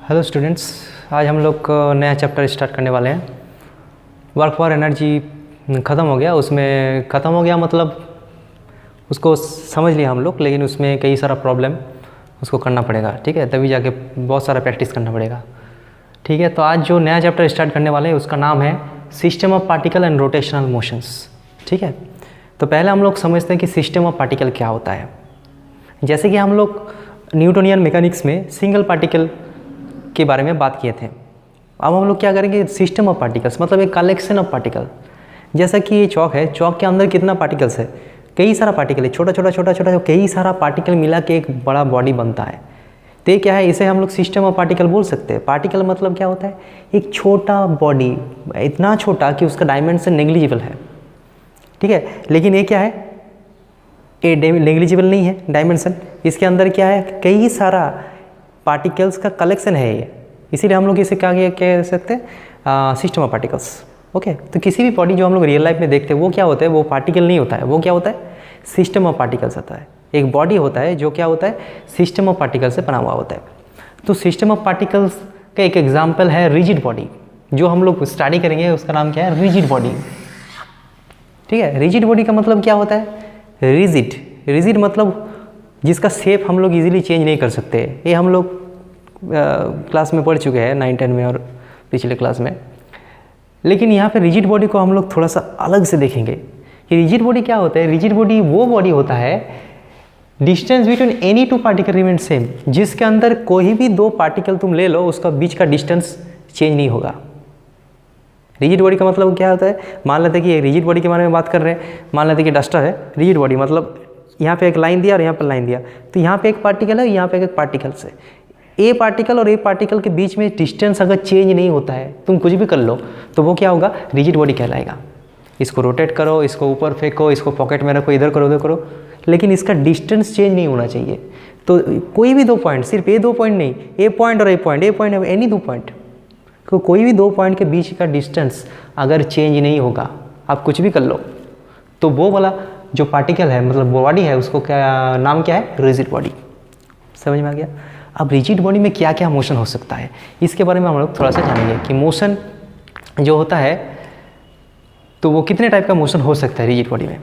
Hello students, आज हम लोग नया चैप्टर स्टार्ट करने वाले हैं। वर्क फॉर एनर्जी ख़त्म हो गया, उसमें ख़त्म हो गया मतलब उसको समझ लिया हम लोग, लेकिन उसमें कई सारा प्रॉब्लम उसको करना पड़ेगा। ठीक है, तभी जाके बहुत सारा प्रैक्टिस करना पड़ेगा। ठीक है, तो आज जो नया चैप्टर स्टार्ट करने वाले हैं उसका नाम है system of particle and rotational motions. ठीक है, तो पहले हम लोग समझते हैं कि सिस्टम ऑफ पार्टिकल क्या होता है। जैसे कि हम लोग न्यूटोनियन मैकेनिक्स में सिंगल पार्टिकल के बारे में बात किए थे। अब हम लोग क्या करेंगे, सिस्टम ऑफ पार्टिकल्स मतलब एक कलेक्शन ऑफ पार्टिकल। जैसा कि ये चौक है, चौक के अंदर कितना पार्टिकल्स है, कई सारा पार्टिकल है, छोटा छोटा छोटा छोटा कई सारा पार्टिकल मिला के एक बड़ा बॉडी बनता है। तो ये क्या है, इसे हम लोग सिस्टम ऑफ पार्टिकल बोल सकते हैं। पार्टिकल मतलब क्या होता है, एक छोटा बॉडी, इतना छोटा कि उसका डायमेंशन नेग्लिजिबल है। ठीक है, लेकिन ये क्या है, ये नेग्लिजिबल नहीं है डायमेंशन। इसके अंदर क्या है, कई सारा पार्टिकल्स का कलेक्शन है ये, इसीलिए हम लोग इसे क्या कह सकते हैं, सिस्टम ऑफ पार्टिकल्स। ओके, तो किसी भी बॉडी जो हम लोग रियल लाइफ में देखते हैं वो क्या होता है, वो पार्टिकल नहीं होता है, वो क्या होता है, सिस्टम ऑफ पार्टिकल्स होता है। एक बॉडी होता है जो क्या होता है, सिस्टम ऑफ पार्टिकल से बना हुआ होता है। तो सिस्टम ऑफ पार्टिकल्स का एक एग्जाम्पल है रिजिड बॉडी। जो हम लोग स्टडी करेंगे उसका नाम क्या है, रिजिड बॉडी। ठीक है, रिजिड बॉडी का मतलब क्या होता है, रिजिड। रिजिड मतलब जिसका शेप हम लोग इजीली चेंज नहीं कर सकते। ये हम लोग क्लास में पढ़ चुके हैं 9-10 में और पिछले क्लास में। लेकिन यहाँ पे रिजिड बॉडी को हम लोग थोड़ा सा अलग से देखेंगे कि रिजिड बॉडी क्या होता है। रिजिड बॉडी वो बॉडी होता है, distance between any two particle remain same, जिसके अंदर कोई भी दो पार्टिकल तुम ले लो उसका बीच का डिस्टेंस चेंज नहीं होगा। रिजिड बॉडी का मतलब क्या होता है, मान लेते हैं कि रिजिड बॉडी के बारे में बात कर रहे हैं, मान लेते हैं कि डस्टर है। रिजिड बॉडी मतलब यहाँ पे एक लाइन दिया और यहाँ पर लाइन दिया, तो यहाँ पे एक पार्टिकल है, यहाँ पे एक पार्टिकल से, ए पार्टिकल और ए पार्टिकल के बीच में डिस्टेंस अगर चेंज नहीं होता है, तुम कुछ भी कर लो तो वो क्या होगा, रिजिड बॉडी कहलाएगा। इसको रोटेट करो, इसको ऊपर फेंको, इसको पॉकेट में रखो, इधर करो उधर करो, लेकिन इसका डिस्टेंस चेंज नहीं होना चाहिए। तो कोई भी दो पॉइंट, सिर्फ ये दो पॉइंट नहीं, ए पॉइंट और ए पॉइंट एनी दो पॉइंट, तो कोई भी दो पॉइंट के बीच का डिस्टेंस अगर चेंज नहीं होगा, आप कुछ भी कर लो, तो वो वाला जो पार्टिकल है मतलब बॉडी है उसको क्या नाम क्या है, रिजिड बॉडी। समझ में आ गया। अब रिजिड बॉडी में क्या क्या मोशन हो सकता है, इसके बारे में हम लोग थोड़ा सा जानेंगे कि मोशन जो होता है तो वो कितने टाइप का मोशन हो सकता है रिजिड बॉडी में।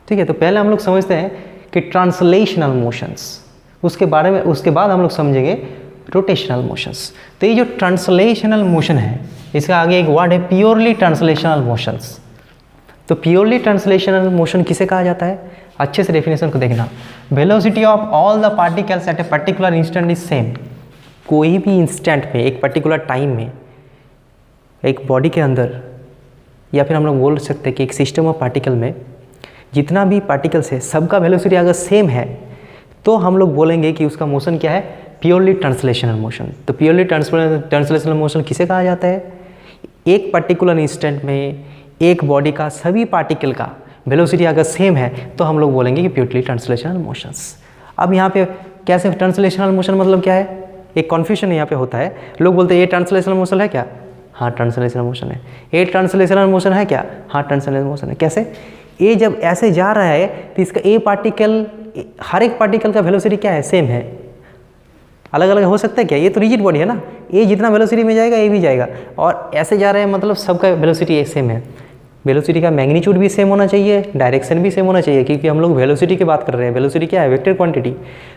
ठीक है, तो पहले हम लोग समझते हैं कि ट्रांसलेशनल मोशंस, उसके बाद हम लोग समझेंगे रोटेशनल मोशंस। तो ये जो ट्रांसलेशनल मोशन है, इसका आगे एक वर्ड है प्योरली ट्रांसलेशनल मोशंस। तो प्योरली ट्रांसलेशनल मोशन किसे कहा जाता है, अच्छे से डेफिनेशन को देखना। Velocity of all the particles at a particular instant is same. कोई भी इंस्टेंट में, एक पर्टिकुलर टाइम में, एक बॉडी के अंदर, या फिर हम लोग बोल सकते हैं कि एक सिस्टम ऑफ पार्टिकल में जितना भी पार्टिकल्स है सबका वेलोसिटी अगर सेम है तो हम लोग बोलेंगे कि उसका मोशन क्या है, प्योरली ट्रांसलेशनल मोशन। तो प्योरली ट्रांसलेशनल मोशन किसे कहा जाता है, एक पर्टिकुलर इंस्टेंट में एक बॉडी का सभी पार्टिकल का वेलोसिटी अगर सेम है तो हम लोग बोलेंगे कि प्योरली ट्रांसलेशनल मोशंस। अब यहाँ पे कैसे ट्रांसलेशनल मोशन मतलब क्या है, एक कन्फ्यूजन यहाँ पे होता है। लोग बोलते हैं ये ट्रांसलेशनल मोशन है क्या, हाँ ट्रांसलेशनल मोशन है। ये ट्रांसलेशनल मोशन है क्या, हाँ ट्रांसलेशनल मोशन है। कैसे, ये जब ऐसे जा रहा है तो इसका ए पार्टिकल, हर एक पार्टिकल का वेलोसिटी क्या है, सेम है। अलग अलग हो सकता है क्या, ये तो रिजिड बॉडी है ना, ये जितना वेलोसिटी में जाएगा ये भी जाएगा, और ऐसे जा रहे हैं मतलब सबका वेलोसिटी सेम है। वेलोसिटी का मैग्नीट्यूड भी सेम होना चाहिए, डायरेक्शन भी सेम होना चाहिए, क्योंकि हम लोग वेलोसिटी की बात कर रहे हैं। वेलोसिटी क्या है, वेक्टर क्वांटिटी।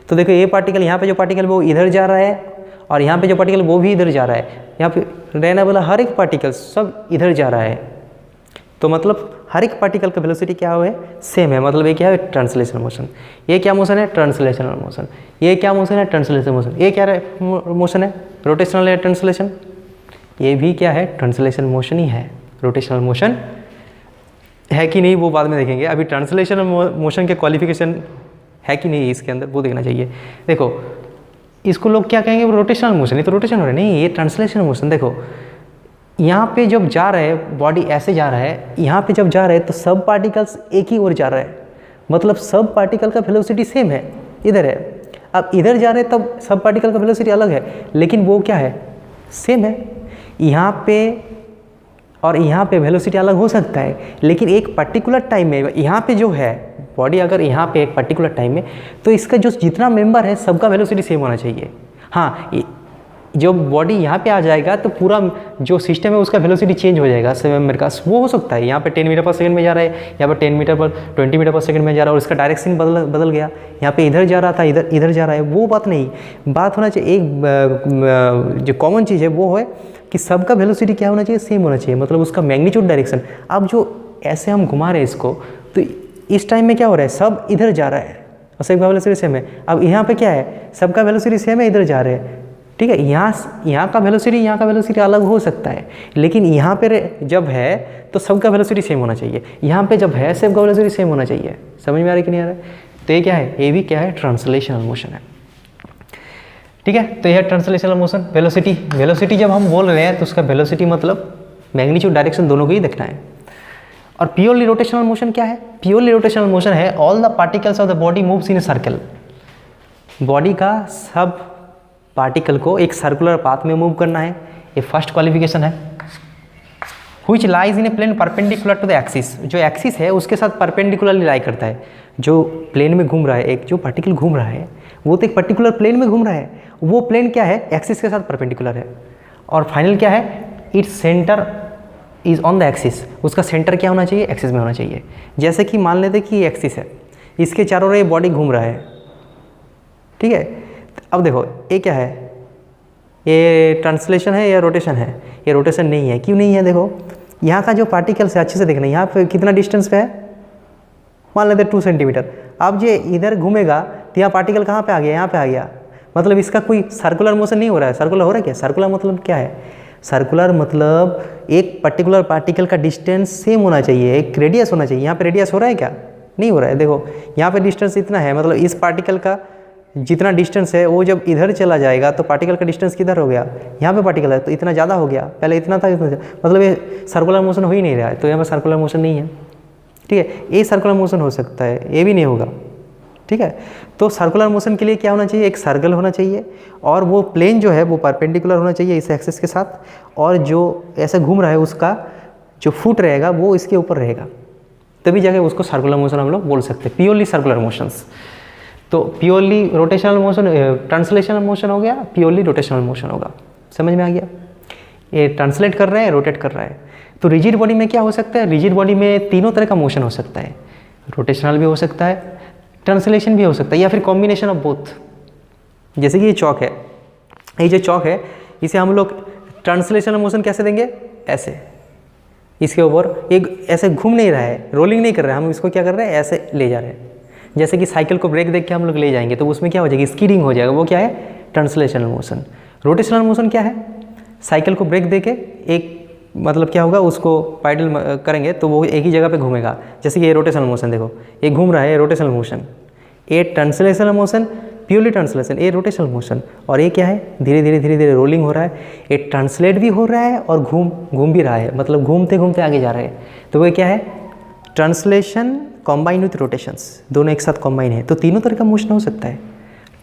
तो देखो ये पार्टिकल, यहाँ पे जो पार्टिकल वो इधर जा रहा है और यहाँ पे जो पार्टिकल वो भी इधर जा रहा है, यहाँ पे रहने वाला हर एक पार्टिकल सब इधर जा रहा है, तो मतलब हर एक पार्टिकल का वेलोसिटी क्या है, सेम है। मतलब ये क्या है, ट्रांसलेशनल मोशन। ये क्या मोशन है, ट्रांसलेशनल मोशन। ये क्या मोशन है, ट्रांसलेशनल मोशन। ये क्या मोशन है, रोटेशनल या ट्रांसलेशन। ये भी क्या है, ट्रांसलेशनल मोशन ही है। रोटेशनल मोशन है कि नहीं वो बाद में देखेंगे, अभी ट्रांसलेशनल मोशन के क्वालिफिकेशन है कि नहीं इसके अंदर वो देखना चाहिए। देखो इसको लोग क्या कहेंगे, वो रोटेशनल मोशन, ये तो रोटेशन हो रहा है, नहीं ये ट्रांसलेशनल मोशन। देखो यहाँ पे जब जा रहे हैं, बॉडी ऐसे जा रहा है, यहाँ पे जब जा रहे हैं तो सब पार्टिकल्स एक ही ओर जा रहा है, मतलब सब पार्टिकल का वेलोसिटी सेम है, इधर है। अब इधर जा रहे हैं तब सब पार्टिकल का वेलोसिटी अलग है, लेकिन वो क्या है, सेम है। यहाँ पे और यहाँ पे वेलोसिटी अलग हो सकता है, लेकिन एक पर्टिकुलर टाइम में यहाँ पे जो है बॉडी, अगर यहाँ पे एक पर्टिकुलर टाइम में, तो इसका जो जितना मेंबर है सबका वेलोसिटी सेम होना चाहिए। हाँ जो बॉडी यहाँ पे आ जाएगा तो पूरा जो सिस्टम है उसका वेलोसिटी चेंज हो जाएगा मेरे का वो हो सकता है। यहाँ पे 10 मीटर पर सेकंड में जा रहा है, यहाँ पे 10 मीटर पर 20 मीटर पर सेकंड में जा रहा है और इसका डायरेक्शन बदल गया, यहाँ पे इधर जा रहा था इधर जा रहा है, वो बात नहीं। बात होना चाहिए एक जो कॉमन चीज़ है वो है कि सबका वेलोसिटी क्या होना चाहिए, सेम होना चाहिए, मतलब उसका मैग्नीट्यूड डायरेक्शन। अब जो ऐसे हम घुमा रहे हैं इसको, तो इस टाइम में क्या हो रहा है, सब इधर जा रहा है और सबका वेलोसिटी सेम है। अब यहाँ पे क्या है, सबका वेलोसिटी सेम है, इधर जा रहे हैं, ठीक है। यहाँ का वेलोसिटी अलग हो सकता है, लेकिन यहाँ पे जब है तो सबका वेलोसिटी सेम होना चाहिए। यहाँ पे जब है सबका वेलोसिटी सेम होना चाहिए। समझ में आ रहा है कि नहीं आ रहा है? तो ये क्या है, ये भी क्या है, ट्रांसलेशनल मोशन है, ठीक है। तो यह ट्रांसलेशनल मोशन। वेलोसिटी जब हम बोल रहे हैं तो उसका वेलोसिटी मतलब मैग्नीट्यूड डायरेक्शन दोनों को ही देखना है। और प्योरली रोटेशनल मोशन क्या है? प्योरली रोटेशनल मोशन है all the particles of the body moves in a circle. Body का सब पार्टिकल को एक सर्कुलर पाथ में मूव करना है, ये फर्स्ट क्वालिफिकेशन है। Which lies in a plane perpendicular to the axis, जो एक्सिस है उसके साथ परपेंडिकुलरली लाई करता है। जो प्लेन में घूम रहा है, एक जो पार्टिकल घूम रहा है वो तो एक पर्टिकुलर प्लेन में घूम रहा है, वो प्लेन क्या है, एक्सिस के साथ परपेंडिकुलर है। और फाइनल क्या है, its centre is on the axis, उसका सेंटर क्या होना चाहिए, एक्सिस में होना चाहिए। जैसे कि मान लेते कि ये एक्सिस है, इसके चारों ओर ये बॉडी घूम रहा है, ठीक है। अब देखो ये क्या है, ये ट्रांसलेशन है या रोटेशन है? ये रोटेशन नहीं है। क्यों नहीं है? देखो यहाँ का जो पार्टिकल्स है अच्छे से देखना, यहाँ पे कितना डिस्टेंस पे है, मान लेते 2 सेंटीमीटर। अब ये इधर घूमेगा तो यहाँ पार्टिकल कहाँ पे आ गया, यहाँ पे आ गया, मतलब इसका कोई सर्कुलर मोशन नहीं हो रहा है। सर्कुलर हो रहा है क्या? सर्कुलर मतलब क्या है? सर्कुलर मतलब एक पर्टिकुलर पार्टिकल का डिस्टेंस सेम होना चाहिए, एक रेडियस होना चाहिए। यहाँ पे रेडियस हो रहा है क्या? नहीं हो रहा है। देखो यहाँ पे डिस्टेंस इतना है, मतलब इस पार्टिकल का जितना डिस्टेंस है वो जब इधर चला जाएगा तो पार्टिकल का डिस्टेंस किधर हो गया, यहाँ पे पार्टिकल है तो इतना ज़्यादा हो गया, पहले इतना था इतना, मतलब ये सर्कुलर मोशन हो ही नहीं रहा है, तो यहाँ पे सर्कुलर मोशन नहीं है, ठीक है। ये सर्कुलर मोशन हो सकता है, ये भी नहीं होगा, ठीक है। तो सर्कुलर मोशन के लिए क्या होना चाहिए, एक सर्कल होना चाहिए और वो प्लेन जो है वो परपेंडिकुलर होना चाहिए इस एक्सिस के साथ, और जो ऐसे घूम रहा है उसका जो फुट रहेगा वो इसके ऊपर रहेगा, तभी जाके उसको सर्कुलर मोशन हम लोग बोल सकते हैं, प्योरली सर्कुलर मोशंस। तो purely rotational motion translational motion हो गया, प्योरली रोटेशनल मोशन होगा। समझ में आ गया? ये ट्रांसलेट कर रहा है, रोटेट कर रहा है। तो रिजिड बॉडी में क्या हो सकता है, रिजिड बॉडी में तीनों तरह का मोशन हो सकता है, रोटेशनल भी हो सकता है, ट्रांसलेशन भी हो सकता है, या फिर कॉम्बिनेशन ऑफ बोथ। जैसे कि ये चौक है, ये जो चौक है इसे हम लोग ट्रांसलेशनल मोशन कैसे देंगे, ऐसे इसके ऊपर एक ऐसे घूम नहीं रहा है, रोलिंग नहीं कर रहा है, हम इसको क्या कर रहे हैं, ऐसे ले जा रहे हैं। जैसे कि साइकिल को ब्रेक देख के हम लोग ले जाएंगे तो उसमें क्या हो जाएगी, स्कीडिंग हो जाएगा, वो क्या है, ट्रांसलेशनल मोशन। रोटेशनल मोशन क्या है, साइकिल को ब्रेक दे के एक मतलब क्या होगा, उसको पैडल करेंगे तो वो एक ही जगह पे घूमेगा। जैसे कि ये रोटेशनल मोशन, देखो ये घूम रहा है, ये रोटेशनल मोशन। ये ट्रांसलेशनल मोशन, प्योरली ट्रांसलेशन, ये रोटेशनल मोशन। और ये क्या है, धीरे धीरे रोलिंग हो रहा है, ये ट्रांसलेट भी हो रहा है और घूम भी रहा है, मतलब घूमते घूमते आगे जा रहे हैं। तो वो क्या है, ट्रांसलेशन कॉम्बाइन विथ रोटेशंस, दोनों एक साथ कॉम्बाइन है। तो तीनों तरह का मोशन हो सकता है,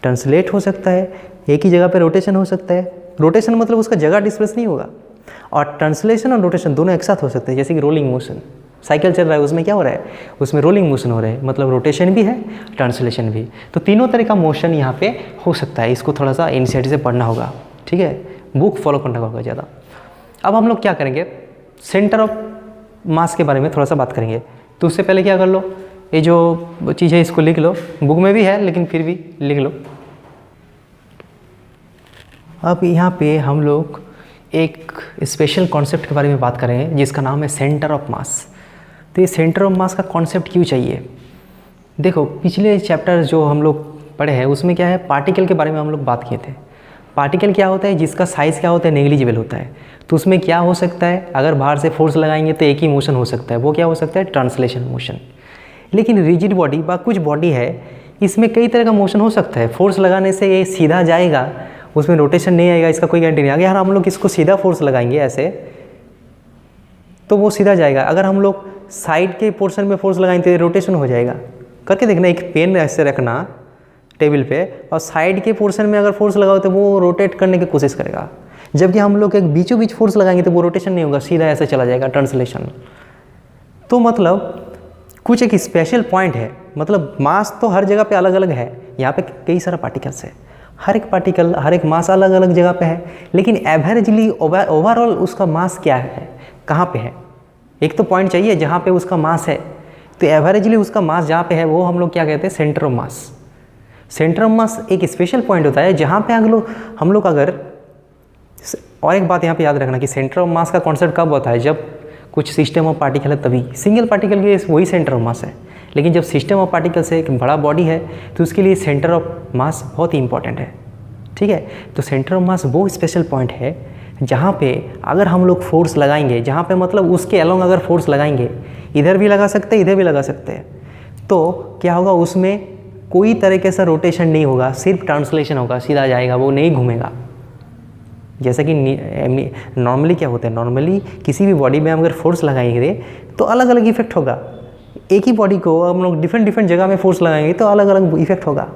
ट्रांसलेट हो सकता है, एक ही जगह पे रोटेशन हो सकता है। रोटेशन मतलब उसका जगह डिस्प्लेस नहीं होगा, और ट्रांसलेशन और रोटेशन दोनों एक साथ हो सकते हैं। जैसे कि रोलिंग मोशन, साइकिल चल रहा है उसमें क्या हो रहा है, उसमें रोलिंग मोशन हो रहा है, मतलब रोटेशन भी है, ट्रांसलेशन भी। तो तीनों तरह का मोशन यहाँ पे हो सकता है। इसको थोड़ा सा एनसीईआरटी से पढ़ना होगा, ठीक है, बुक फॉलो करना होगा ज़्यादा। अब हम लोग क्या करेंगे, सेंटर ऑफ मास के बारे में थोड़ा सा बात करेंगे। तो उससे पहले क्या कर लो, ये जो चीज़ है इसको लिख लो, बुक में भी है लेकिन फिर भी लिख लो। अब यहाँ पे हम लोग एक स्पेशल कॉन्सेप्ट के बारे में बात करेंगे जिसका नाम है सेंटर ऑफ मास। तो ये सेंटर ऑफ मास का कॉन्सेप्ट क्यों चाहिए, देखो पिछले चैप्टर जो हम लोग पढ़े हैं उसमें क्या है, पार्टिकल के बारे में हम लोग बात किए थे। पार्टिकल क्या होता है, जिसका साइज़ क्या होता है, नेग्लिजिबल होता है। तो उसमें क्या हो सकता है, अगर बाहर से फोर्स लगाएंगे तो एक ही मोशन हो सकता है, वो क्या हो सकता है, ट्रांसलेशन मोशन। लेकिन रिजिड बॉडी व कुछ बॉडी है, इसमें कई तरह का मोशन हो सकता है। फोर्स लगाने से ये सीधा जाएगा, उसमें रोटेशन नहीं आएगा, इसका कोई गारंटी नहीं। अगर हम लोग इसको सीधा फोर्स लगाएंगे ऐसे तो वो सीधा जाएगा। अगर हम लोग साइड के पोर्शन में फोर्स लगाएंगे तो रोटेशन हो जाएगा। करके देखना, एक पेन ऐसे रखना टेबल पे और साइड के पोर्शन में अगर फोर्स लगाओ तो वो रोटेट करने की कोशिश करेगा, जबकि हम लोग एक बीचों बीच फोर्स लगाएंगे तो वो रोटेशन नहीं होगा, सीधा ऐसे चला जाएगा, ट्रांसलेशन। तो मतलब कुछ एक स्पेशल पॉइंट है, मतलब मास तो हर जगह पे अलग अलग है, यहाँ पे कई सारा पार्टिकल्स है, हर एक पार्टिकल, हर एक मास अलग अलग जगह पे है, लेकिन एवरेजली ओवरऑल उसका मास क्या है, कहाँ पे है? एक तो पॉइंट चाहिए जहाँ पे उसका मास है, तो एवरेजली उसका मास जहाँ पे है वो हम लोग क्या कहते हैं, centre of mass. Centre of मास एक स्पेशल पॉइंट होता है जहाँ पे हम लोग अगर, और एक बात यहाँ पे याद रखना कि सेंटर ऑफ मास का कॉन्सेप्ट कब होता है, जब कुछ सिस्टम ऑफ पार्टिकल है तभी। सिंगल पार्टिकल के लिए वही सेंटर ऑफ मास है, लेकिन जब सिस्टम ऑफ पार्टिकल से एक बड़ा बॉडी है तो उसके लिए सेंटर ऑफ मास बहुत ही इंपॉर्टेंट है। ठीक है, तो सेंटर ऑफ मास वो स्पेशल पॉइंट है जहाँ पे अगर हम लोग फोर्स लगाएंगे, जहाँ पे मतलब उसके अलोंग अगर फोर्स लगाएंगे, इधर भी लगा सकते हैं इधर भी लगा सकते हैं, तो क्या होगा, उसमें कोई तरीके से रोटेशन नहीं होगा, सिर्फ ट्रांसलेशन होगा, सीधा जाएगा, वो नहीं घूमेगा। जैसा कि नॉर्मली क्या होता है, नॉर्मली किसी भी बॉडी में हम अगर फोर्स लगाएंगे तो अलग अलग इफेक्ट होगा। एक ही बॉडी को हम लोग डिफरेंट जगह में फोर्स लगाएंगे तो अलग अलग इफेक्ट होगा,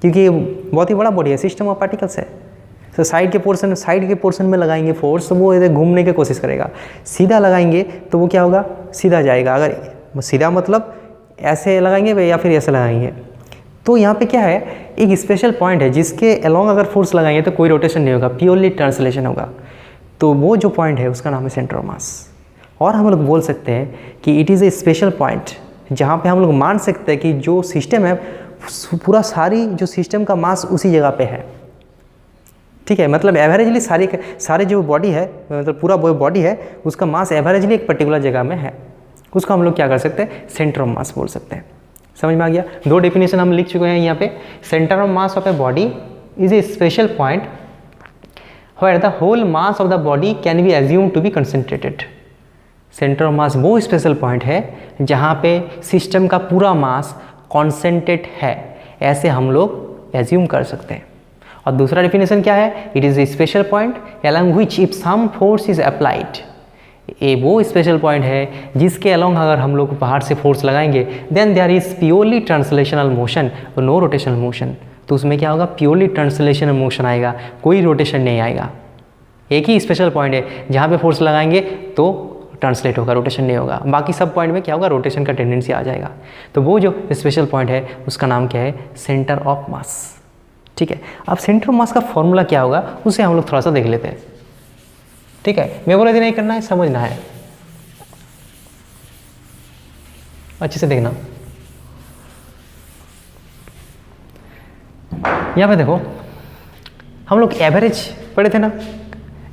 क्योंकि ये बहुत ही बड़ा बॉडी है, सिस्टम ऑफ पार्टिकल्स है। तो साइड के पोर्शन में लगाएंगे फोर्स तो वो इधर घूमने की कोशिश करेगा, सीधा लगाएंगे तो वो क्या होगा, सीधा जाएगा। अगर सीधा मतलब ऐसे लगाएंगे या फिर ऐसे लगाएंगे, तो यहाँ पे क्या है, एक स्पेशल पॉइंट है जिसके अलोंग अगर फोर्स लगाएंगे तो कोई रोटेशन नहीं होगा, प्योरली ट्रांसलेशन होगा। तो वो जो पॉइंट है उसका नाम है सेंटर ऑफ मास। और हम लोग बोल सकते हैं कि it is a special point जहाँ पे हम लोग मान सकते हैं कि जो सिस्टम है पूरा सारी जो सिस्टम का मास उसी जगह पे है। ठीक है, मतलब एवरेजली सारे जो बॉडी है, मतलब पूरा बॉडी है, उसका मास एवरेजली एक पर्टिकुलर जगह में है, उसको हम लोग क्या कर सकते हैं, सेंटर ऑफ मास बोल सकते हैं। समझ में आ गया? दो डेफिनेशन हम लिख चुके हैं यहाँ पे। Centre of mass of a body is a special point where the whole mass of the body can be assume to be concentrated. Centre of mass वो स्पेशल पॉइंट है जहाँ पे सिस्टम का पूरा मास कॉन्सेंट्रेट है, ऐसे हम लोग एज्यूम कर सकते हैं। और दूसरा डेफिनेशन क्या है, it is a special point along which if some force is applied. ये वो स्पेशल पॉइंट है जिसके अलोंग अगर हम लोग बाहर से फोर्स लगाएंगे then there is purely translational motion और नो रोटेशनल मोशन। तो उसमें क्या होगा, प्योरली ट्रांसलेशनल मोशन आएगा, कोई रोटेशन नहीं आएगा। एक ही स्पेशल पॉइंट है जहाँ पे फोर्स लगाएंगे तो ट्रांसलेट होगा, रोटेशन नहीं होगा। बाकी सब पॉइंट में क्या होगा, रोटेशन का टेंडेंसी आ जाएगा। तो वो जो स्पेशल पॉइंट है उसका नाम क्या है, सेंटर ऑफ मास। ठीक है, अब सेंटर ऑफ मास का फॉर्मूला क्या होगा उसे हम लोग थोड़ा सा देख लेते हैं। ठीक है, मैं बोला नहीं करना है, समझना है, अच्छे से देखना। यहाँ पे देखो, हम लोग एवरेज पढ़े थे ना,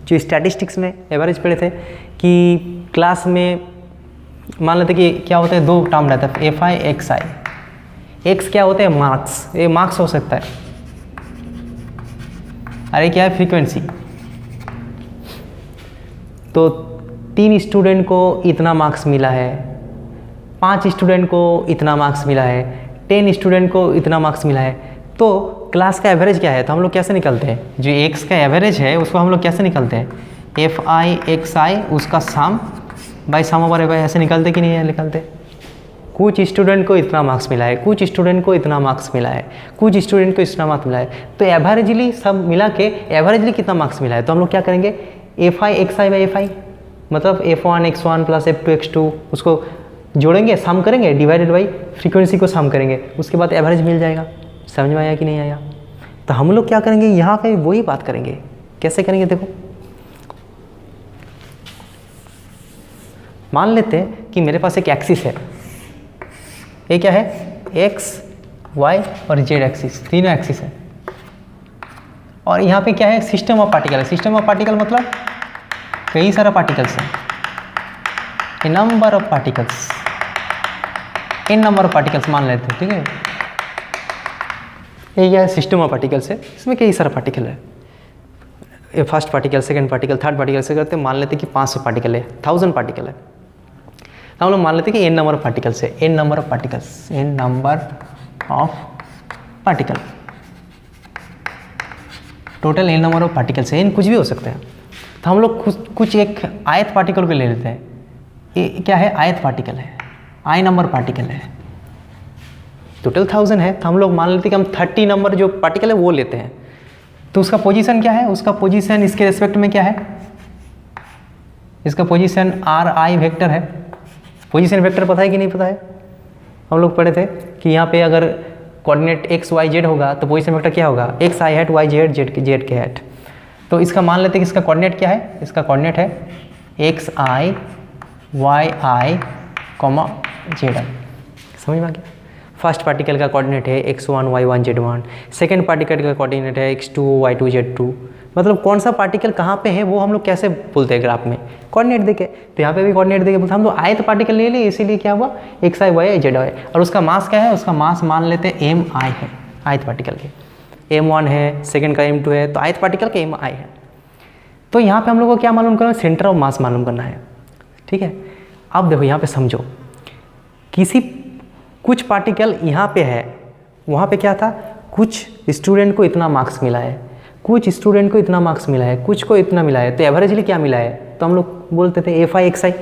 जो स्टैटिस्टिक्स में एवरेज पढ़े थे कि क्लास में मान लेते कि क्या होता है, दो टर्म रहता है, F I x I. X क्या होते हैं, मार्क्स, ये मार्क्स हो सकता है, अरे क्या है, फ्रीक्वेंसी। तो 3 स्टूडेंट को इतना मार्क्स मिला है, 5 स्टूडेंट को इतना मार्क्स मिला है, 10 स्टूडेंट को इतना मार्क्स मिला है। तो क्लास का एवरेज क्या है, तो हम लोग कैसे निकलते हैं, जो एक्स का एवरेज है उसको हम लोग कैसे निकलते हैं, एफ आई एक्स आई उसका sum by sum over f i, ऐसे निकलते कि नहीं है, निकलते। कुछ स्टूडेंट को इतना मार्क्स मिला है, कुछ स्टूडेंट को इतना मार्क्स मिला है, कुछ स्टूडेंट को इतना मार्क्स मिला है, तो एवरेजली सब मिला के एवरेजली कितना मार्क्स मिला है, तो हम लोग क्या करेंगे, F I x i by F I, मतलब F1 x1 plus F2 x2 उसको जोड़ेंगे, सम करेंगे, डिवाइडेड बाई फ्रीक्वेंसी को सम करेंगे, उसके बाद एवरेज मिल जाएगा। समझ में आया कि नहीं आया? तो हम लोग क्या करेंगे, यहाँ पे वही बात करेंगे। कैसे करेंगे, देखो मान लेते हैं कि मेरे पास एक एक्सिस है, ये क्या है, एक्स वाई और जेड एक्सिस, तीनों एक्सिस है। और यहाँ पे क्या है, सिस्टम ऑफ पार्टिकल है। सिस्टम ऑफ पार्टिकल मतलब कई सारा पार्टिकल्स हैं, a number of particles, n number of particles मान लेते हैं। ठीक है, ये क्या है, सिस्टम ऑफ पार्टिकल्स है, इसमें कई सारा पार्टिकल है, ये first particle, second particle, third particle से करते मान लेते हैं कि 500 पार्टिकल है, 1000 पार्टिकल है। हम लोग मान लेते हैं कि एन नंबर ऑफ पार्टिकल्स है, n number of particles, n number of particle, total n number of particles है, इन कुछ भी हो सकते हैं। तो हम लोग कुछ एक आयत पार्टिकल को ले लेते हैं, ये क्या है, आयत पार्टिकल है, आई नंबर पार्टिकल है, टोटल 1000 है। तो हम लोग मान लेते हैं कि हम 30 नंबर जो पार्टिकल है वो लेते हैं। तो उसका पोजीशन क्या है, उसका पोजीशन इसके रिस्पेक्ट में क्या है, इसका पोजीशन आर आई वेक्टर है। पोजीशन वेक्टर पता है कि नहीं पता है, हम लोग पढ़े थे कि यहाँ पे अगर कोऑर्डिनेट एक्स वाई जेड होगा तो पोजीशन वेक्टर क्या होगा, एक्स आई हैट वाई जेड जेड के हैट। तो इसका मान लेते हैं कि इसका कोऑर्डिनेट क्या है, इसका कोऑर्डिनेट है x i y i comma z i. समझ में आ गया। फर्स्ट पार्टिकल का कोऑर्डिनेट है x1 y1 z1, second particle का कोऑर्डिनेट है x2 y2 z2। मतलब कौन सा पार्टिकल कहाँ पे है वो हम लोग कैसे बोलते हैं ग्राफ में, कोऑर्डिनेट देके। तो यहाँ पे भी कोऑर्डिनेट देके बोलते हम लोग आयत पार्टिकल ले लिए, इसीलिए क्या हुआ x i y z i. और उसका मास क्या है, उसका मास मान लेते हैं एम आई है आयत पार्टिकल के, m1 है, सेकेंड का m2 है, तो आयत पार्टिकल का एम आई है। तो यहाँ पर हम लोग को क्या मालूम करना है, सेंटर ऑफ मास मालूम करना है। ठीक है, अब देखो यहाँ पे समझो, कुछ पार्टिकल यहाँ पे है, वहाँ पे क्या था, कुछ स्टूडेंट को इतना मार्क्स मिला है, कुछ स्टूडेंट को इतना मार्क्स मिला है, कुछ को इतना मिला है, तो एवरेजली क्या मिला है, तो हम लोग बोलते थे एफ आई एक्स आई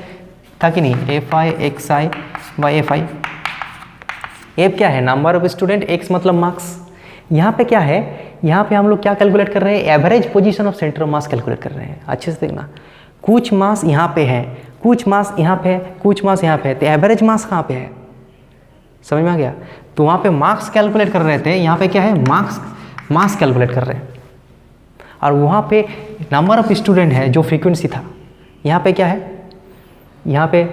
था कि नहीं, F I x i by F I. F क्या है, नंबर ऑफ स्टूडेंट, एक्स मतलब मार्क्स। यहाँ पे क्या है, यहाँ पे हम लोग क्या कैलकुलेट कर रहे हैं, average position of centre of mass calculate कर रहे हैं। अच्छे से देखना, कुछ मास यहाँ पे है, कुछ मास यहाँ पे है, कुछ मास यहाँ पे है, तो एवरेज मास कहाँ पे है, समझ में आ गया। तो वहाँ पे मार्क्स कैलकुलेट कर रहे थे, यहाँ पे क्या है, मास कैलकुलेट कर रहे हैं। और वहाँ पे नंबर ऑफ स्टूडेंट है जो फ्रीक्वेंसी था, यहाँ पे क्या है, यहाँ पे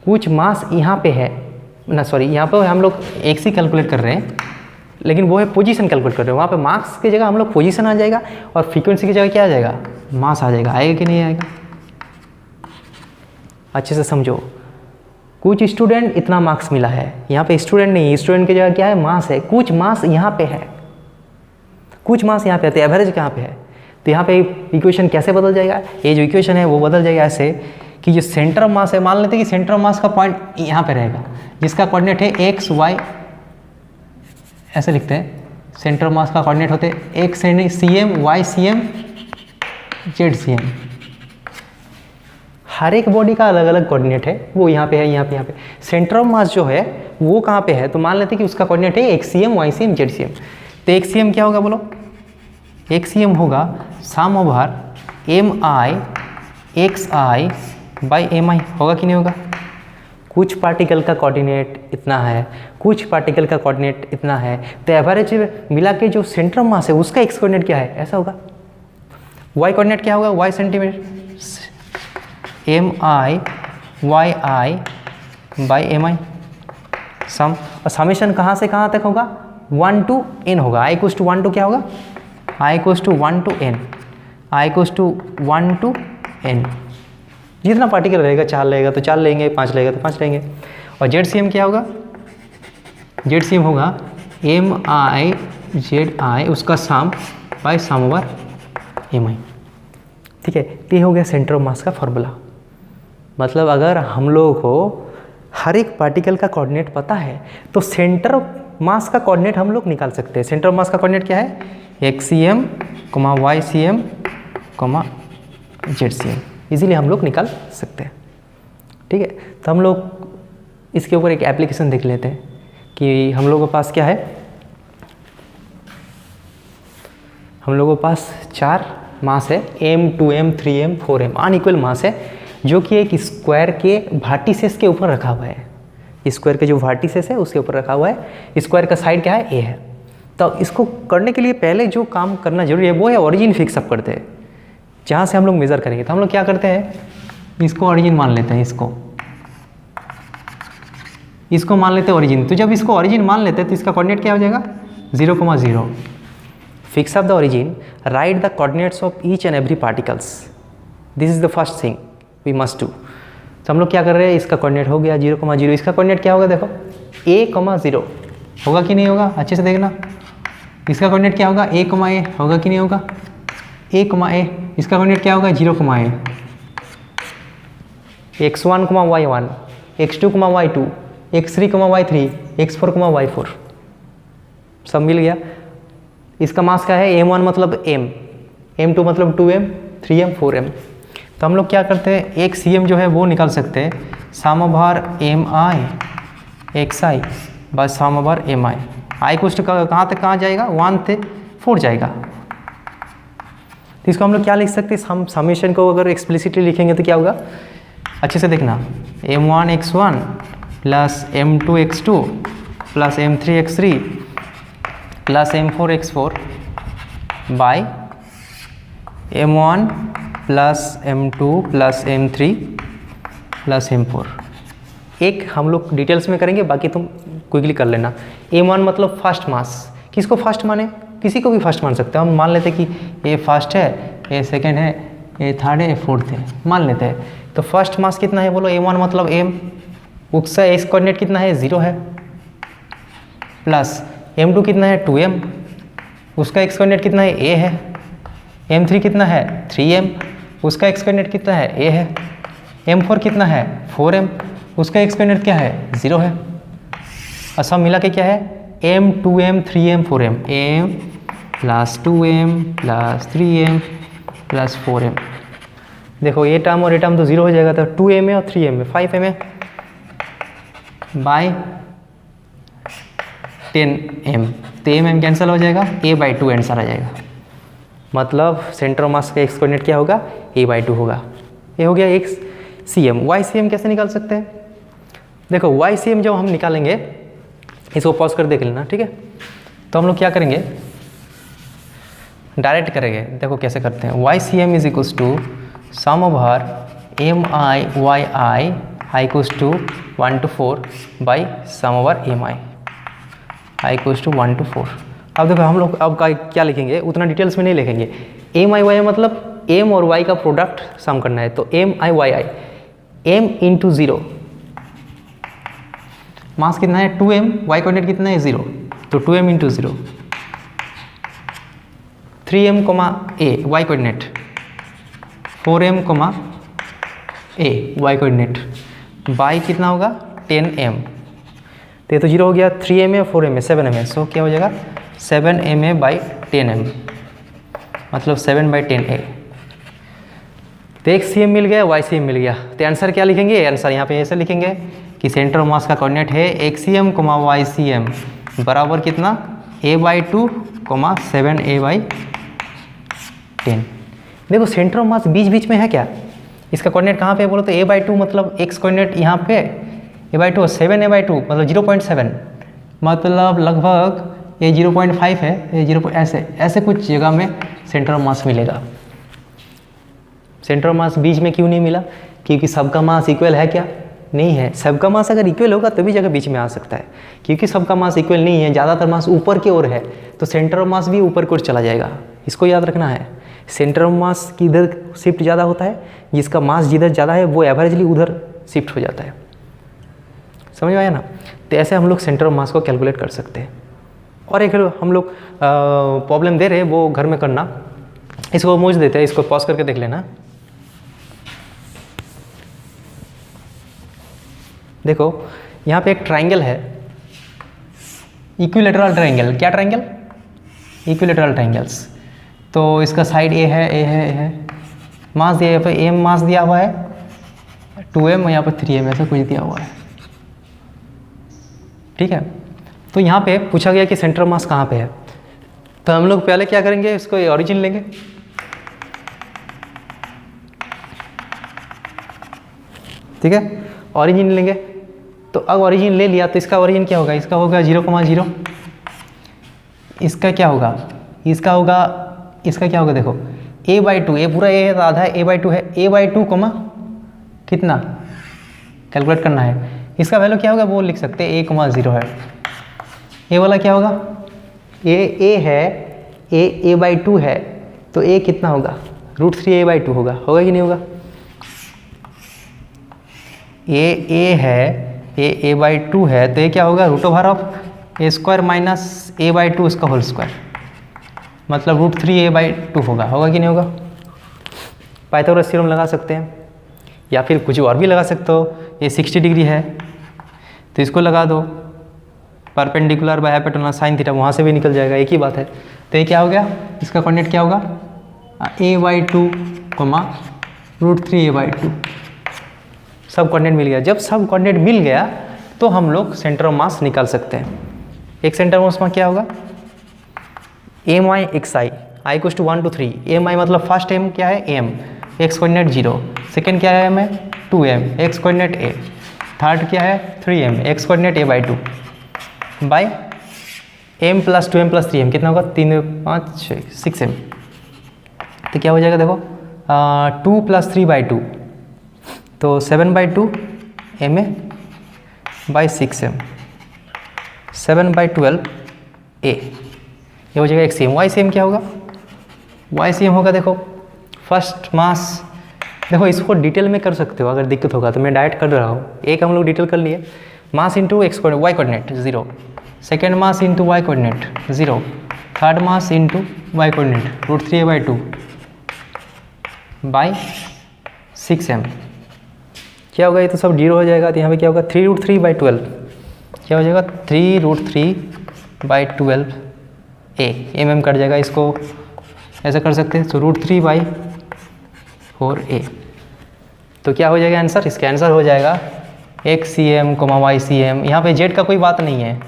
कुछ मास यहाँ पे है ना, सॉरी यहाँ पे हम लोग एक्स ही कैलकुलेट कर रहे हैं, लेकिन वो है पोजीशन कैलकुलेट कर रहे हैं। वहाँ पे मार्क्स की जगह हम लोग पोजीशन आ जाएगा और फ्रीक्वेंसी की जगह क्या आ जाएगा, मास आ जाएगा। आएगा कि नहीं आएगा, अच्छे से समझो। कुछ स्टूडेंट इतना मार्क्स मिला है, यहाँ पे स्टूडेंट नहीं, स्टूडेंट की जगह क्या है, मास है। कुछ मास यहाँ पे है, कुछ मास यहाँ पे है, तो एवरेज कहाँ पे है। तो यहाँ पे इक्वेशन कैसे बदल जाएगा, ये जो इक्वेशन है वो बदल जाएगा ऐसे कि जो सेंटर ऑफ मास है, मान लेते हैं कि सेंटर ऑफ मास का पॉइंट यहाँ पे रहेगा, जिसका कोऑर्डिनेट है एक्स वाई, ऐसे लिखते हैं, सेंटर ऑफ मास का कोऑर्डिनेट होते हैं x c m y c m z c m. हर एक बॉडी का अलग अलग कोऑर्डिनेट है, वो यहाँ पे है, यहाँ पे सेंटर ऑफ मास जो है वो कहाँ पे है, तो मान लेते हैं कि उसका कोऑर्डिनेट है x c m y c m z c m. तो एक्स सी एम क्या होगा बोलो, एक्स सी एम होगा sum over m i x i by m i, होगा कि नहीं होगा। कुछ पार्टिकल का कोऑर्डिनेट इतना है, कुछ पार्टिकल का कोऑर्डिनेट इतना है, तो एवरेज मिला के जो सेंटर ऑफ मास है उसका एक्स कोऑर्डिनेट क्या है, ऐसा होगा। वाई कोऑर्डिनेट क्या होगा, y centimetre, m i y i by m i sum. और समेशन कहाँ से कहाँ तक होगा, 1 to n होगा। आई इक्वल्स टू 1 to क्या होगा, i equals to 1 to n, i equals to 1 to n। जितना पार्टिकल रहेगा, 4 रहेगा तो 4 लेंगे, 5 रहेगा तो 5 लेंगे। और जेड सी एम क्या होगा, जेड सी एम होगा एम आई जेड आई उसका sum by sum over m आई। ठीक है, ये हो गया सेंटर ऑफ मास का फॉर्मूला। मतलब अगर हम लोगों को हर एक पार्टिकल का कोऑर्डिनेट पता है तो सेंटर ऑफ मास का कोऑर्डिनेट हम लोग निकाल सकते हैं। सेंटर ऑफ मास का कोऑर्डिनेट क्या है, x c m comma y c m comma z c m, easily हम लोग निकाल सकते हैं। ठीक है, तो हम लोग इसके ऊपर एक एप्लीकेशन देख लेते हैं कि हम लोगों के पास क्या है, हम लोगों के पास 4 मास है, m 2m 3m 4m unequal मास है, जो कि एक स्क्वायर के वर्टिसेस के ऊपर रखा हुआ है। स्क्वायर के जो वर्टिसेस है उसके ऊपर रखा हुआ है। स्क्वायर का साइड क्या है, a है। तो इसको करने के लिए पहले जो काम करना जरूरी है वो है ओरिजिन फिक्स अप करते हैं, जहाँ से हम लोग मेज़र करेंगे। तो हम लोग क्या करते हैं, इसको ओरिजिन मान लेते हैं, इसको मान लेते हैं ओरिजिन। तो जब इसको ओरिजिन मान लेते हैं तो इसका कोऑर्डिनेट क्या हो जाएगा, 0,0। Fix up the origin, write the coordinates of each and every particles, this is the first thing we must do. तो हम लोग क्या कर रहे हैं, इसका कोऑर्डिनेट हो गया 0,0। इसका कोऑर्डिनेट क्या होगा, देखो a,0 होगा कि नहीं होगा, अच्छे से देखना। इसका कोऑर्डिनेट क्या होगा, a, a होगा कि नहीं होगा, a, a। इसका कोऑर्डिनेट क्या होगा, 0,a। x1, y1, x2, y2, x3, y3, x4, y4 सब मिल गया। इसका मास क्या है, m1 मतलब m, m2 मतलब 2m, 3m, 4m। तो हम लोग क्या करते हैं, एक cm जो है वो निकाल सकते हैं, सम ओवर एम आई एक्स आई बस सम ओवर एम आई। आई कोस्ट कहाँ तक कहाँ जाएगा, 1 से 4 जाएगा। तो इसको हम लोग क्या लिख सकते हैं, हम समेशन को अगर एक्सप्लिसिटली लिखेंगे तो क्या होगा, अच्छे से देखना, m1 x1 plus m2 x2 plus m3 x3 plus m4x4 by m1 plus m2 plus m3 plus m4। एक हम लोग डिटेल्स में करेंगे, बाकी तुम क्विकली कर लेना। m1 मतलब फर्स्ट मास, किसको फर्स्ट माने? किसी को भी फर्स्ट मान सकते हो। हम मान लेते कि ये फर्स्ट है, ये सेकंड है, ये थर्ड है, ये फोर्थ है, मान लेते हैं। तो फर्स्ट मास कितना है बोलो? m1 मतलब m, उसका एक्स कोऑर्डिनेट कितना है? 0 है, प्लस m2 कितना है? 2m, उसका एक्स कोऑर्डिनेट कितना है? a है। m3 कितना है? 3m, उसका एक्स कोऑर्डिनेट कितना है? a है। m4 कितना है? 4m, उसका एक्स कोऑर्डिनेट क्या है? 0 है। और सब मिला के क्या है? m 2m 3m 4m, m plus 2m plus 3m plus 4m। देखो ये टर्म और ये टर्म तो 0 हो जाएगा, तो 2m है और 3m है, 5m है बाई 10m, तो m कैंसिल हो जाएगा, a/2 आंसर आ जाएगा। मतलब सेंटर ऑफ मास का एक्स कोऑर्डिनेट क्या होगा? a/2 होगा। ये हो गया एक्स cm। वाई cm कैसे निकाल सकते हैं? देखो वाई cm जब हम निकालेंगे, इसको पॉज कर देख लेना, ठीक है? तो हम लोग क्या करेंगे, डायरेक्ट करेंगे। देखो कैसे करते हैं। Y cm is equals to sum over mi yi i equals to 1 to 4 by sum over mi i equals to 1 to 4। अब देखो हम लोग अब क्या लिखेंगे, उतना डिटेल्स में नहीं लिखेंगे। एम आई वाई मतलब m और y का प्रोडक्ट सम करना है, तो mi yi m इंटू 0, मास कितना है? 2m, y कोऑर्डिनेट कितना है? 0, तो 2m into 0, 3m comma a y coordinate, 4m comma a y coordinate, by कितना होगा? 10m, तो ये तो 0 हो गया। 3m है, 4m है, 7m है, सो क्या हो जाएगा? 7ma बाई 10m, मतलब 7/10a। तो एक cm मिल गया, y cm मिल गया, तो आंसर क्या लिखेंगे? आंसर यहाँ पे ऐसे लिखेंगे कि सेंटर ऑफ मास का कोऑर्डिनेट है xcm, ycm बराबर कितना? a/2, 7a/10। देखो सेंटर ऑफ मास बीच बीच में है क्या? इसका कोऑर्डिनेट कहाँ पे है बोलो? तो a/2 मतलब x कोऑर्डिनेट यहाँ पे a/2 और 7a/2 मतलब 0.7, मतलब लगभग ये 0.5 है, ये 0 ऐसे कुछ जगह में सेंटर ऑफ मास मिलेगा। सेंटर ऑफ मास बीच में क्यों नहीं मिला? क्योंकि सबका मास इक्वल है क्या? नहीं है। सबका मास अगर इक्वल होगा तभी जगह बीच में आ सकता है, क्योंकि सबका मास इक्वल नहीं है, ज़्यादातर मास ऊपर की ओर है, तो सेंटर ऑफ मास भी ऊपर की ओर चला जाएगा। इसको याद रखना है। सेंटर ऑफ मास किधर शिफ्ट ज़्यादा होता है? जिसका मास जिधर ज़्यादा है वो एवरेजली उधर शिफ्ट हो जाता है। समझ में आया ना? तो ऐसे हम लोग सेंटर ऑफ मास को कैलकुलेट कर सकते हैं। और एक हम लोग प्रॉब्लम दे रहे हैं, वो घर में करना। इसको मुझ देते हैं, इसको पॉज करके देख लेना। देखो यहाँ पे एक ट्राइंगल है, इक्विलेटरल ट्राइंगल। क्या ट्राइंगल? Equilateral triangles. तो इसका साइड ए है, ए है, ए है, मास दिया यहाँ पे m मास दिया हुआ है, 2m यहाँ पे 3m ऐसा कुछ दिया हुआ है, ठीक है? तो यहाँ पे पूछा गया कि सेंटर मास कहाँ पे है, तो हम लोग पहले क्या करेंगे, इसको ओरिजिन लेंगे। ठीक है, ओरिजिन लेंगे। तो अब ओरिजिन ले लिया तो इसका ओरिजिन क्या होगा? इसका होगा 0,0। इसका क्या होगा? इसका होगा, इसका क्या होगा? देखो a/2, ए पूरा ए है तो आधा है, a/2 है, a/2 कितना कैलकुलेट करना है। इसका वैल्यू क्या होगा वो लिख सकते हैं, a,0 है। ए वाला क्या होगा? ए है, a/2 है, तो a कितना होगा? √3 a/2 होगा कि नहीं होगा? a है, a/2 है, तो ये क्या होगा? √a² माइनस a/2 इसका होल स्क्वायर, मतलब √3 a/2 होगा कि नहीं होगा? पाइथागोरस थ्योरम लगा सकते हैं, या फिर कुछ और भी लगा सकते हो। ये 60 डिग्री है तो इसको लगा दो, perpendicular by hypotenuse sine theta, वहाँ से भी निकल जाएगा, एक ही बात है। तो ये क्या हो गया? इसका कोऑर्डिनेट क्या होगा? a/2, √3 a/2। सब कोऑर्डिनेट मिल गया। जब सब कोऑर्डिनेट मिल गया तो हम लोग सेंटर ऑफ मास निकाल सकते हैं। एक सेंटर ऑफ मास क्या होगा? mi xi, i = 1 to 3। mi मतलब फर्स्ट m क्या है? m, x कोऑर्डिनेट 0, सेकेंड क्या है? m है 2m, x coordinate a, third क्या है? 3m, x coordinate a/2 bye m + 2m + 3m कितना होगा, 3 5 6 6m। तो क्या हो जाएगा देखो 2 + 3/2 तो 7/2 ma by 6m 7/12 a, ये हो जाएगा XCM। YCM क्या होगा, YCM होगा देखो फर्स्ट मास, देखो इसको डिटेल में कर सकते हो अगर दिक्कत होगा तो, मैं डायरेक्ट कर रहा हूँ। एक हम लोग डिटेल कर लिए, mass into x y coordinate 0, second mass into y coordinate 0, third mass into y coordinate √3a/2 by 6m। क्या होगा, ये तो सब 0 हो जाएगा, तो यहाँ पे क्या होगा 3√3/12, क्या हो जाएगा 3√3/12 a, mm कट जाएगा, इसको ऐसा कर सकते हैं, तो √3/4a। तो क्या हो जाएगा आंसर, इसका आंसर हो जाएगा XCM, YCM, यहाँ पे z का कोई बात नहीं है,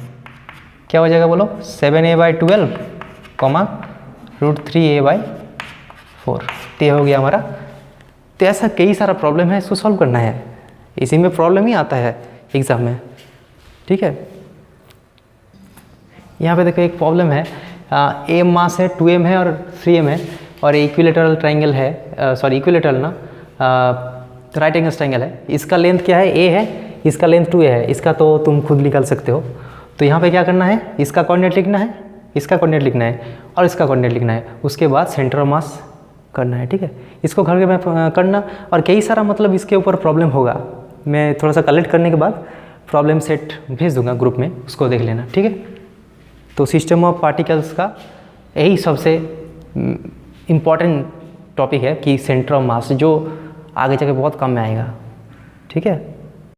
क्या हो जाएगा बोलो 7a/12, √3a/4, तो ये हो गया हमारा। तो ऐसा कई सारा प्रॉब्लम है, इसको सॉल्व करना है, इसी में प्रॉब्लम ही आता है एग्ज़ाम में, ठीक है। यहाँ पे देखो एक प्रॉब्लम है, a मास है, 2m है और 3m है, और इक्विलेटरल ट्राइंगल है, सॉरी इक्विलेटरल ना राइट एंगल ट्राइंगल है, इसका लेंथ क्या है, a है, इसका लेंथ 2a है, इसका तो तुम खुद निकाल सकते हो। तो यहाँ पे क्या करना है, इसका कोऑर्डिनेट लिखना है, इसका कोऑर्डिनेट लिखना है और इसका कोऑर्डिनेट लिखना है, उसके बाद सेंटर ऑफ मास करना है, ठीक है। इसको घर में करना, और कई सारा मतलब इसके ऊपर प्रॉब्लम होगा, मैं थोड़ा सा कलेक्ट करने के बाद प्रॉब्लम सेट भेज दूंगा ग्रुप में, उसको देख लेना, ठीक है। तो सिस्टम ऑफ पार्टिकल्स का यही सबसे इम्पॉर्टेंट टॉपिक है कि सेंटर ऑफ मास, जो आगे जाके बहुत काम में आएगा, ठीक है।